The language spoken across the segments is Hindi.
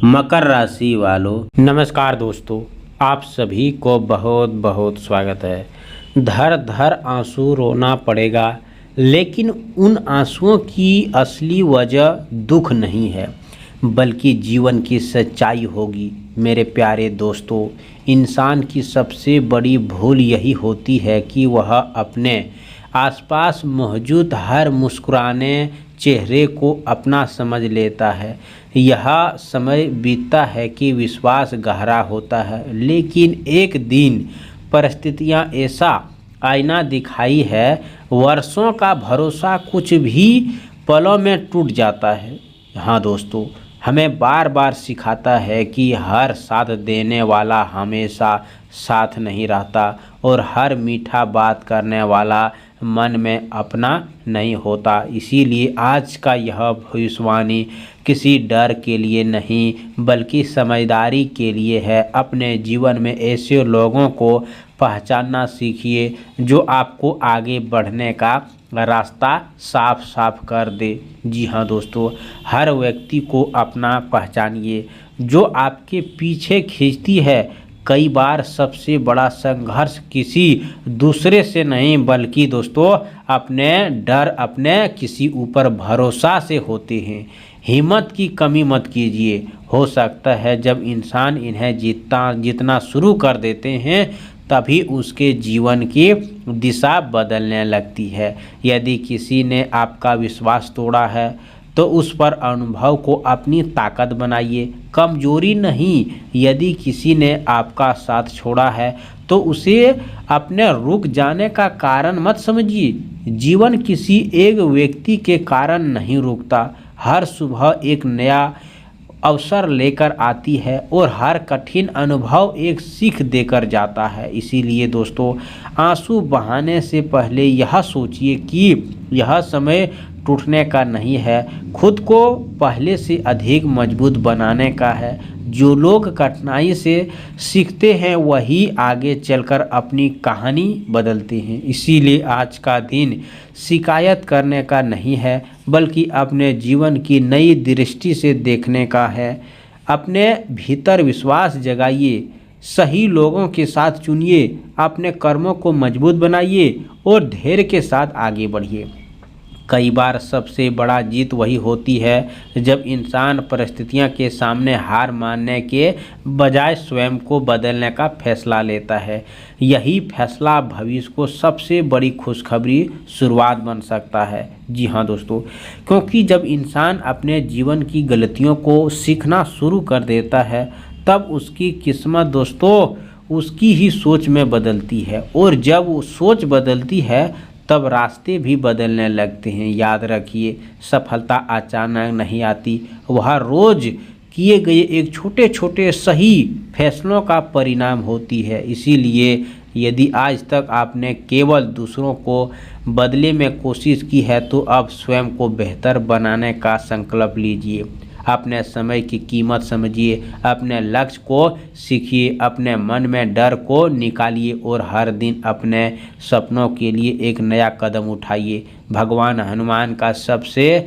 मकर राशि वालों, नमस्कार दोस्तों। आप सभी को बहुत बहुत स्वागत है। धर धर आंसू रोना पड़ेगा, लेकिन उन आंसुओं की असली वजह दुख नहीं है, बल्कि जीवन की सच्चाई होगी। मेरे प्यारे दोस्तों, इंसान की सबसे बड़ी भूल यही होती है कि वह अपने आसपास मौजूद हर मुस्कुराने चेहरे को अपना समझ लेता है। यह समय बीतता है कि विश्वास गहरा होता है, लेकिन एक दिन परिस्थितियां ऐसा आईना दिखाई है, वर्षों का भरोसा कुछ भी पलों में टूट जाता है। हाँ दोस्तों, हमें बार बार सिखाता है कि हर साथ देने वाला हमेशा साथ नहीं रहता, और हर मीठा बात करने वाला मन में अपना नहीं होता। इसीलिए आज का यह भविष्यवाणी किसी डर के लिए नहीं, बल्कि समझदारी के लिए है। अपने जीवन में ऐसे लोगों को पहचानना सीखिए जो आपको आगे बढ़ने का रास्ता साफ साफ कर दे। जी हाँ दोस्तों, हर व्यक्ति को अपना पहचानिए जो आपके पीछे खींचती है। कई बार सबसे बड़ा संघर्ष किसी दूसरे से नहीं, बल्कि दोस्तों अपने डर, अपने किसी ऊपर भरोसा से होते हैं। हिम्मत की कमी मत कीजिए। हो सकता है जब इंसान इन्हें जीतना शुरू कर देते हैं, तभी उसके जीवन की दिशा बदलने लगती है। यदि किसी ने आपका विश्वास तोड़ा है, तो उस पर अनुभव को अपनी ताकत बनाइए, कमजोरी नहीं। यदि किसी ने आपका साथ छोड़ा है, तो उसे अपने रुक जाने का कारण मत समझिए। जीवन किसी एक व्यक्ति के कारण नहीं रुकता। हर सुबह एक नया अवसर लेकर आती है, और हर कठिन अनुभव एक सीख देकर जाता है। इसीलिए दोस्तों, आंसू बहाने से पहले यह सोचिए कि यह समय टूटने का नहीं है, खुद को पहले से अधिक मजबूत बनाने का है। जो लोग कठिनाई से सीखते हैं, वही आगे चलकर अपनी कहानी बदलते हैं। इसीलिए आज का दिन शिकायत करने का नहीं है, बल्कि अपने जीवन की नई दृष्टि से देखने का है। अपने भीतर विश्वास जगाइए, सही लोगों के साथ चुनिए, अपने कर्मों को मजबूत बनाइए और धैर्य के साथ आगे बढ़िए। कई बार सबसे बड़ा जीत वही होती है जब इंसान परिस्थितियों के सामने हार मानने के बजाय स्वयं को बदलने का फैसला लेता है। यही फैसला भविष्य को सबसे बड़ी खुशखबरी शुरुआत बन सकता है। जी हाँ दोस्तों, क्योंकि जब इंसान अपने जीवन की गलतियों को सीखना शुरू कर देता है, तब उसकी किस्मत दोस्तों उसकी ही सोच में बदलती है, और जब वो सोच बदलती है, तब रास्ते भी बदलने लगते हैं। याद रखिए, सफलता अचानक नहीं आती, वह रोज किए गए एक छोटे छोटे सही फैसलों का परिणाम होती है। इसीलिए यदि आज तक आपने केवल दूसरों को बदले में कोशिश की है, तो अब स्वयं को बेहतर बनाने का संकल्प लीजिए। अपने समय की कीमत समझिए, अपने लक्ष्य को सीखिए, अपने मन में डर को निकालिए, और हर दिन अपने सपनों के लिए एक नया कदम उठाइए। भगवान हनुमान का सबसे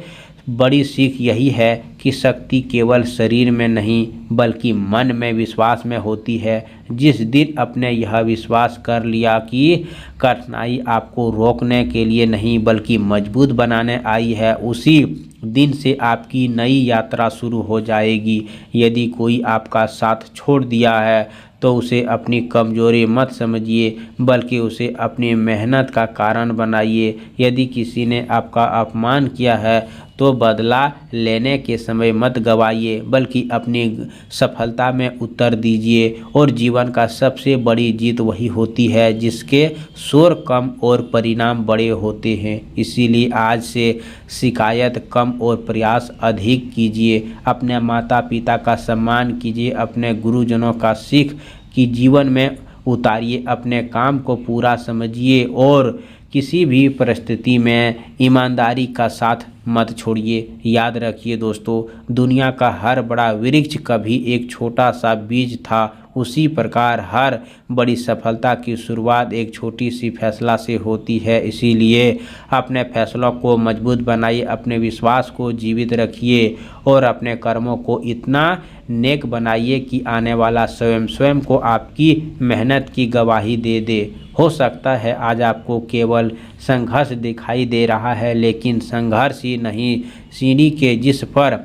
बड़ी सीख यही है कि शक्ति केवल शरीर में नहीं, बल्कि मन में विश्वास में होती है। जिस दिन आपने यह विश्वास कर लिया कि कठिनाई आपको रोकने के लिए नहीं, बल्कि मजबूत बनाने आई है, उसी दिन से आपकी नई यात्रा शुरू हो जाएगी। यदि कोई आपका साथ छोड़ दिया है, तो उसे अपनी कमजोरी मत समझिए, बल्कि उसे अपनी मेहनत का कारण बनाइए। यदि किसी ने आपका अपमान किया है, तो बदला लेने के समय मत गवाइए, बल्कि अपनी सफलता में उतर दीजिए। और जीवन का सबसे बड़ी जीत वही होती है जिसके शोर कम और परिणाम बड़े होते हैं। इसीलिए आज से शिकायत कम और प्रयास अधिक कीजिए। अपने माता पिता का सम्मान कीजिए, अपने गुरुजनों का सीख की जीवन में उतारिए, अपने काम को पूरा समझिए, और किसी भी परिस्थिति में ईमानदारी का साथ मत छोड़िए। याद रखिए दोस्तों, दुनिया का हर बड़ा वृक्ष कभी एक छोटा सा बीज था। उसी प्रकार हर बड़ी सफलता की शुरुआत एक छोटी सी फैसला से होती है। इसीलिए अपने फैसलों को मजबूत बनाइए, अपने विश्वास को जीवित रखिए और अपने कर्मों को इतना नेक बनाइए कि आने वाला स्वयं को आपकी मेहनत की गवाही दे दे। हो सकता है आज आपको केवल संघर्ष दिखाई दे रहा है, लेकिन संघर्ष ही नहीं, सीढ़ी के जिस पर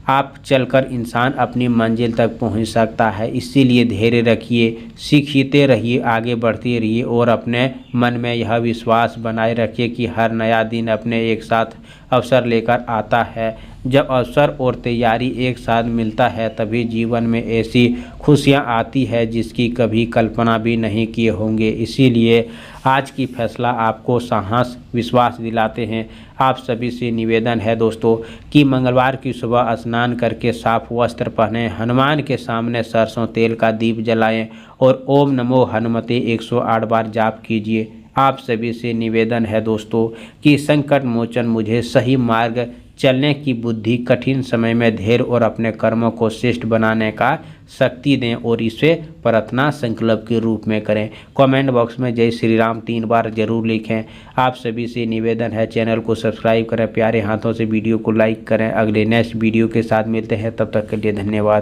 आप चलकर इंसान अपनी मंजिल तक पहुंच सकता है। इसीलिए धैर्य रखिए, सीखते रहिए, आगे बढ़ते रहिए और अपने मन में यह विश्वास बनाए रखिए कि हर नया दिन अपने एक साथ अवसर लेकर आता है। जब अवसर और तैयारी एक साथ मिलता है तभी जीवन में ऐसी खुशियां आती है जिसकी कभी कल्पना भी नहीं किए होंगे। इसीलिए आज की फैसला आपको साहस विश्वास दिलाते हैं। आप सभी से निवेदन है दोस्तों कि मंगलवार की सुबह स्नान करके साफ वस्त्र पहनें, हनुमान के सामने सरसों तेल का दीप जलाएं और ओम नमो हनुमते 108 बार जाप कीजिए। आप सभी से निवेदन है दोस्तों कि संकट मोचन मुझे सही मार्ग चलने की बुद्धि, कठिन समय में धैर्य और अपने कर्मों को श्रेष्ठ बनाने का शक्ति दें और इसे प्रार्थना संकल्प के रूप में करें। कमेंट बॉक्स में जय श्री राम 3 बार जरूर लिखें। आप सभी से निवेदन है चैनल को सब्सक्राइब करें, प्यारे हाथों से वीडियो को लाइक करें। अगले नेक्स्ट वीडियो के साथ मिलते हैं, तब तक के लिए धन्यवाद।